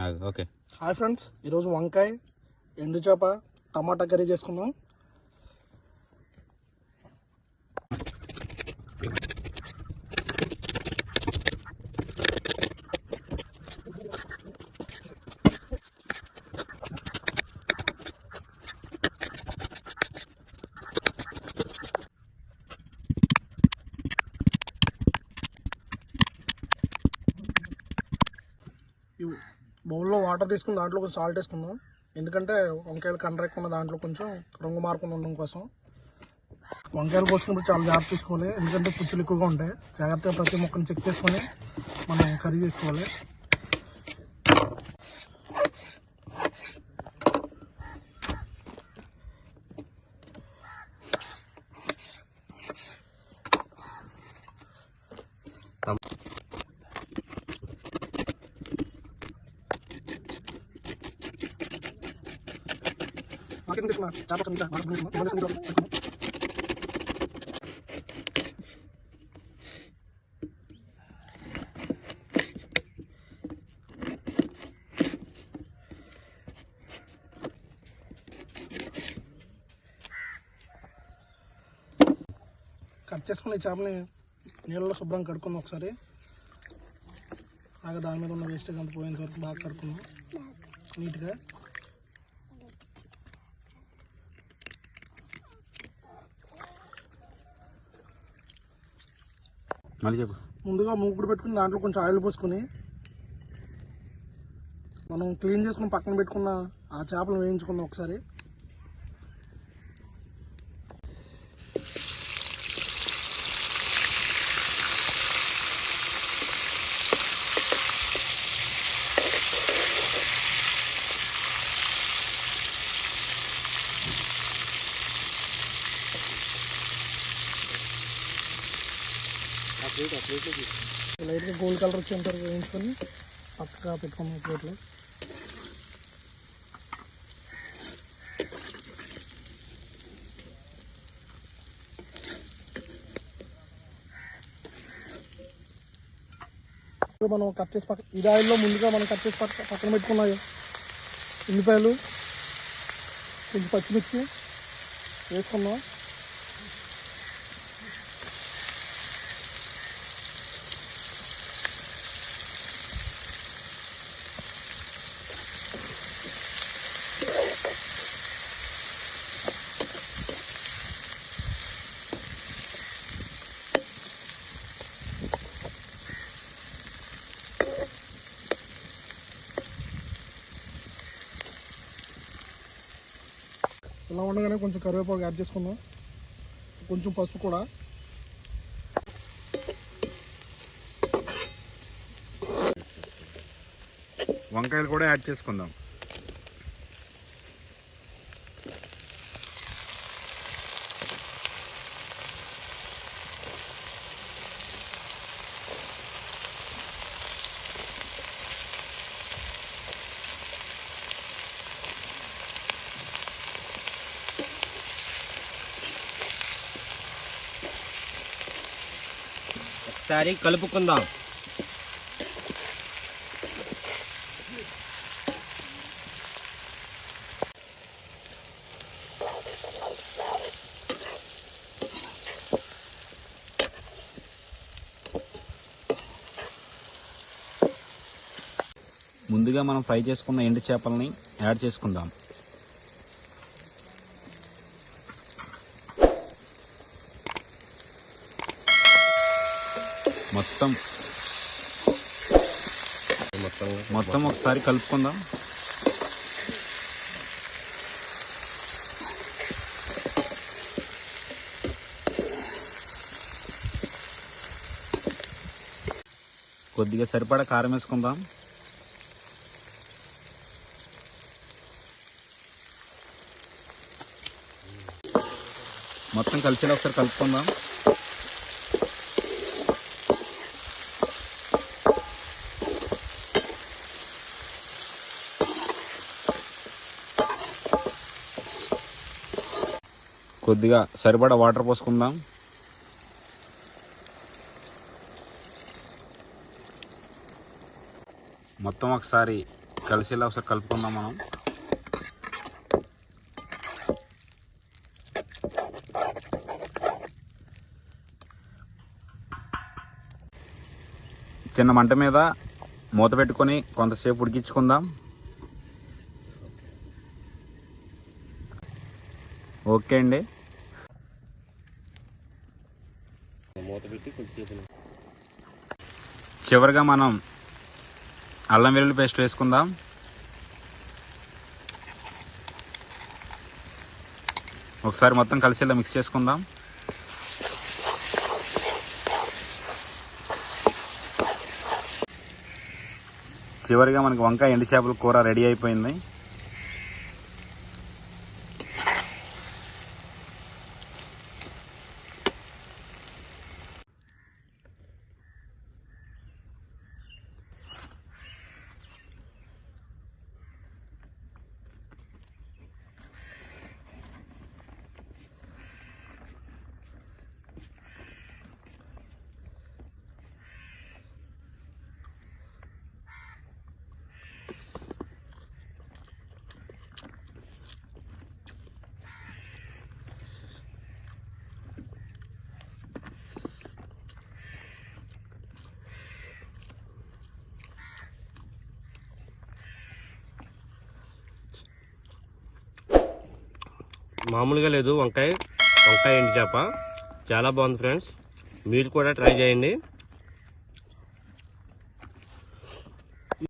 Okay. Hi friends, ఈరోజు వంకాయ, ఎండు చేప, టమాటా కర్రీ చేసుకుందాం. బౌల్లో వాటర్ తీసుకుని దాంట్లో కొంచెం సాల్ట్ వేసుకుందాం. ఎందుకంటే వంకాయలు కండ్రెక్కున్న దాంట్లో కొంచెం రంగు మార్పులు ఉండడం కోసం. వంకాయలు కోసుకున్నప్పుడు చాలా జాగ్రత్త తీసుకోవాలి, ఎందుకంటే పుచ్చులు ఎక్కువగా ఉంటాయి. జాగ్రత్తగా ప్రతి మొక్కను చెక్ చేసుకొని మనం కర్రీ చేసుకోవాలి. కట్ చేసుకుని చేపని నీళ్ళలో శుభ్రంగా కడుక్కుందాం ఒకసారి. బాగా దాని మీద ఉన్న వేస్టేజ్ అంత పోయేంత వరకు బాగా కడుక్కుందాం నీట్గా. ముందుగా మూకుడు పెట్టుకుని దాంట్లో కొంచెం ఆయిల్ పోసుకొని మనం క్లీన్ చేసుకుని పక్కన పెట్టుకున్న ఆ చేపలు వేయించుకుందాం ఒకసారి. లైట్గా గోల్డ్ కలర్ వచ్చేంత వరకు వేయించుకొని పక్కగా పెట్టుకున్నాం ప్లేట్లో. మనం కట్ చేసి ఇది ఆయిల్లో ముందుగా మనం కట్ చేసి పక్కన పెట్టుకున్న ఉల్లిపాయలు, కొంచెం పచ్చిమిర్చి వేసుకున్నాం. ఇలా ఉండగానే కొంచెం కరివేపాకు యాడ్ చేసుకుందాం, కొంచెం పసుపు కూడా. వంకాయలు కూడా యాడ్ చేసుకుందాం. ఒకసారి కలుపుకుందాం. ముందుగా మనం ఫ్రై చేసుకున్న ఎండు చేపలని యాడ్ చేసుకుందాం. మొత్తం ఒకసారి కలుపుకుందాం. కొద్దిగా సరిపడా కారం వేసుకుందాం. మొత్తం కలిసేలా ఒకసారి కలుపుకుందాం. కొద్దిగా సరిపడా వాటర్ పోసుకుందాం. మొత్తం ఒకసారి కలిసేలా ఒకసారి కలుపుకుందాం మనం. చిన్న మంట మీద మూత పెట్టుకొని కొంతసేపు ఉడికించుకుందాం. ఓకే అండి. చివరిగా మనం అల్లం వెల్లుల్లి పేస్ట్ వేసుకుందాం. ఒకసారి మొత్తం కలిసేలా మిక్స్ చేసుకుందాం. చివరిగా మనకి వంకాయ ఎండు చేపల కూర రెడీ అయిపోయింది. మామూలుగా లేదు వంకాయ ఎండు చేప చాలా బాగుంది ఫ్రెండ్స్. మీరు కూడా ట్రై చేయండి.